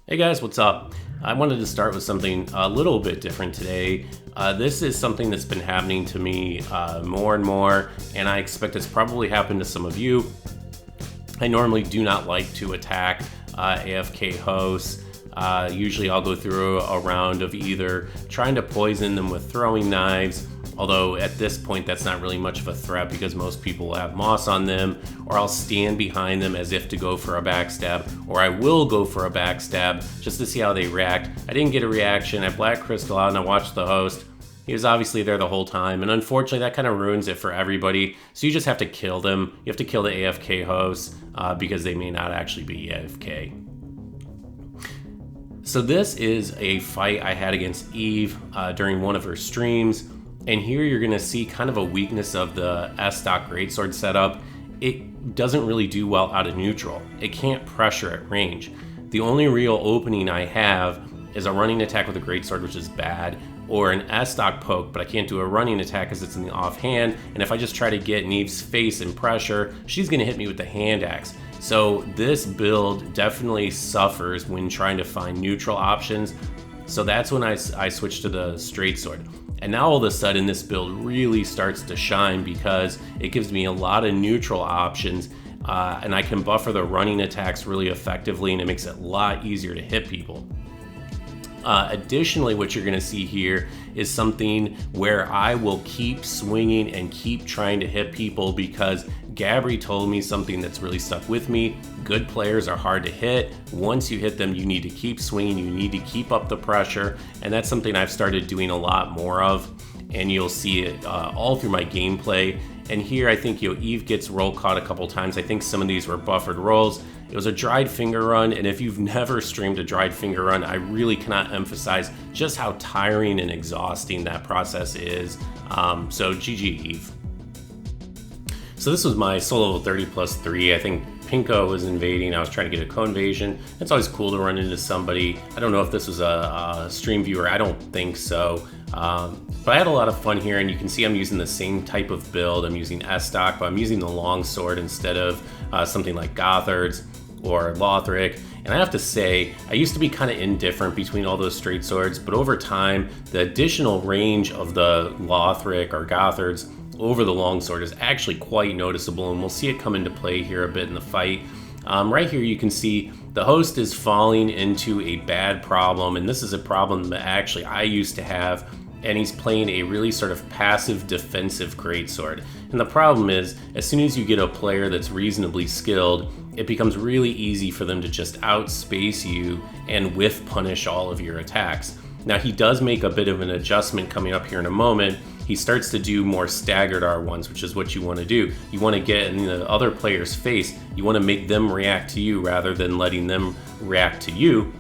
Hey guys, what's up? I wanted to start with something a little bit different today. This is something that's been happening to me more and more, and I expect it's probably happened to some of you. I normally do not like to attack AFK hosts. Usually I'll go through a round of either trying to poison them with throwing knives, although at this point that's not really much of a threat because most people will have moss on them, or I'll stand behind them as if to go for a backstab, or I will go for a backstab just to see how they react. I didn't get a reaction. I black crystal out and I watched the host. He was obviously there the whole time, and unfortunately that kind of ruins it for everybody. So you just have to kill them. You have to kill the AFK hosts because they may not actually be AFK. So this is a fight I had against Eve during one of her streams, and here you're going to see kind of a weakness of the S-Stock Greatsword setup. It doesn't really do well out of neutral. It can't pressure at range. The only real opening I have is a running attack with a Greatsword, which is bad, or an S-Stock poke, but I can't do a running attack because it's in the offhand, and if I just try to get in Eve's face and pressure, she's going to hit me with the hand axe. So this build definitely suffers when trying to find neutral options, so that's when I switched to the straight sword. And now all of a sudden this build really starts to shine because it gives me a lot of neutral options, and I can buffer the running attacks really effectively, and it makes it a lot easier to hit people. Additionally, what you're going to see here is something where I will keep swinging and keep trying to hit people because Gabri told me something that's really stuck with me. Good players are hard to hit. Once you hit them, you need to keep swinging. You need to keep up the pressure. And that's something I've started doing a lot more of. And you'll see it all through my gameplay. And here I think Eve gets roll caught a couple times. I think some of these were buffered rolls. It was a dried finger run, and if you've never streamed a dried finger run, I really cannot emphasize just how tiring and exhausting that process is. So GG Eve. So this was my solo level 30 plus 3. I think Pinko was invading. I was trying to get a co-invasion. It's always cool to run into somebody. I don't know if this was a stream viewer. I don't think so. But I had a lot of fun here, and you can see I'm using the same type of build. I'm using S-Stock, but I'm using the long sword instead of something like Gothard's or Lothric. And I have to say, I used to be kind of indifferent between all those straight swords, but over time, the additional range of the Lothric or Gothard's over the longsword is actually quite noticeable, and we'll see it come into play here a bit in the fight. Right here you can see the host is falling into a bad problem, and this is a problem that actually I used to have, and he's playing a really sort of passive defensive greatsword. And the problem is, as soon as you get a player that's reasonably skilled, it becomes really easy for them to just outspace you and whiff punish all of your attacks. Now he does make a bit of an adjustment coming up here in a moment. He starts to do more staggered R1s, which is what you want to do. You want to get in the other player's face. You want to make them react to you rather than letting them react to you.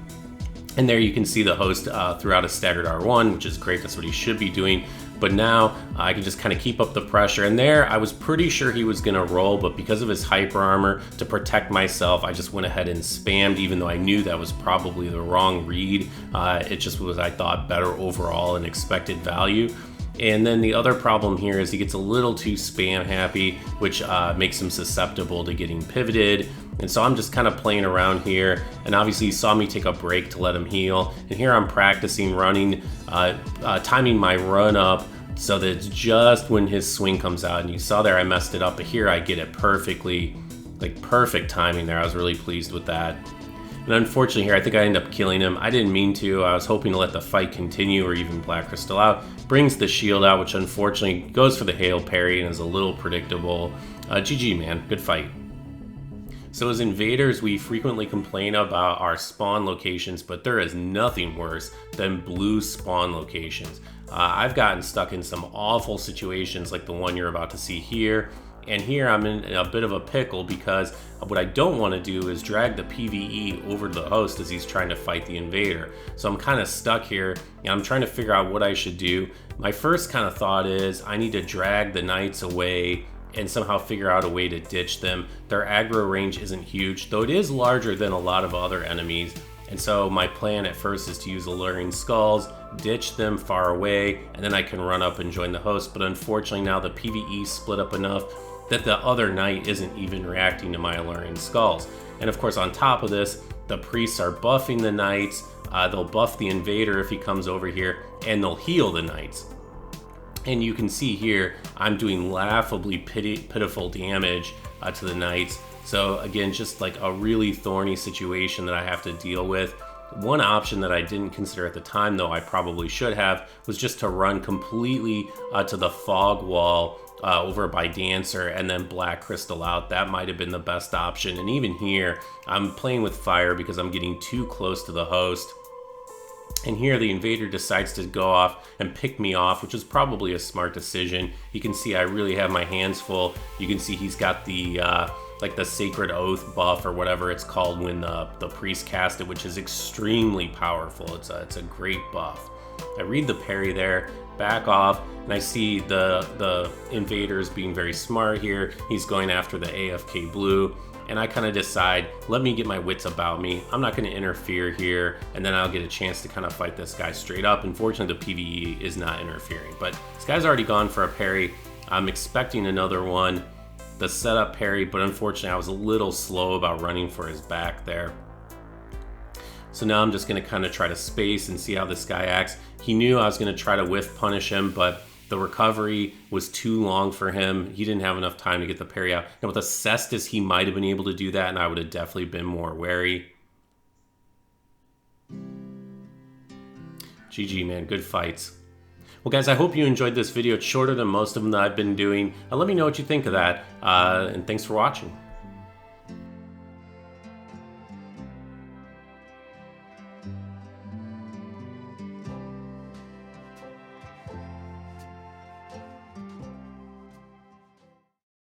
And there you can see the host threw out a staggered R1, which is great. That's what he should be doing. But now I can just kind of keep up the pressure. And there I was pretty sure he was going to roll, but because of his hyper armor, to protect myself, I just went ahead and spammed, even though I knew that was probably the wrong read. It just was, I thought, better overall and expected value. And then the other problem here is he gets a little too spam happy, which makes him susceptible to getting pivoted. And so I'm just kind of playing around here, and obviously he saw me take a break to let him heal. And here I'm practicing running, timing my run up so that it's just when his swing comes out. And you saw there I messed it up, but here I get it perfectly, like perfect timing there. I was really pleased with that. And unfortunately here, I think I end up killing him. I didn't mean to. I was hoping to let the fight continue or even Black Crystal out. Brings the shield out, which unfortunately goes for the Hail Parry and is a little predictable. GG, man. Good fight. So as invaders, we frequently complain about our spawn locations, but there is nothing worse than blue spawn locations. I've gotten stuck in some awful situations like the one you're about to see here. And here I'm in a bit of a pickle because what I don't want to do is drag the PvE over to the host as he's trying to fight the invader. So I'm kind of stuck here, and I'm trying to figure out what I should do. My first kind of thought is I need to drag the knights away and somehow figure out a way to ditch them. Their aggro range isn't huge, though it is larger than a lot of other enemies. And so my plan at first is to use Alluring Skulls, ditch them far away, and then I can run up and join the host. But unfortunately now the PvE split up enough that the other knight isn't even reacting to my Alluring Skulls. And of course, on top of this, the priests are buffing the knights. They'll buff the invader if he comes over here, and they'll heal the knights. And you can see here, I'm doing laughably pitiful damage to the knights. So again, just like a really thorny situation that I have to deal with. One option that I didn't consider at the time, though I probably should have, was just to run completely to the fog wall over by Dancer and then Black Crystal out. That might have been the best option. And even here, I'm playing with fire because I'm getting too close to the host. And here the invader decides to go off and pick me off, which is probably a smart decision. You can see I really have my hands full. You can see he's got the like the Sacred Oath buff or whatever it's called when the priest cast it, which is extremely powerful. It's a great buff. I read the parry there, back off, and I see the invaders being very smart here. He's going after the AFK blue. And I kind of decide, let me get my wits about me. I'm not going to interfere here, and then I'll get a chance to kind of fight this guy straight up. Unfortunately, the PvE is not interfering, but this guy's already gone for a parry. I'm expecting another one, the setup parry, but unfortunately, I was a little slow about running for his back there. So now I'm just going to kind of try to space and see how this guy acts. He knew I was going to try to whiff punish him, but the recovery was too long for him. He didn't have enough time to get the parry out. Now with the Cestus, he might have been able to do that, and I would have definitely been more wary. GG, man. Good fights. Well, guys, I hope you enjoyed this video. It's shorter than most of them that I've been doing. Let me know what you think of that, and thanks for watching.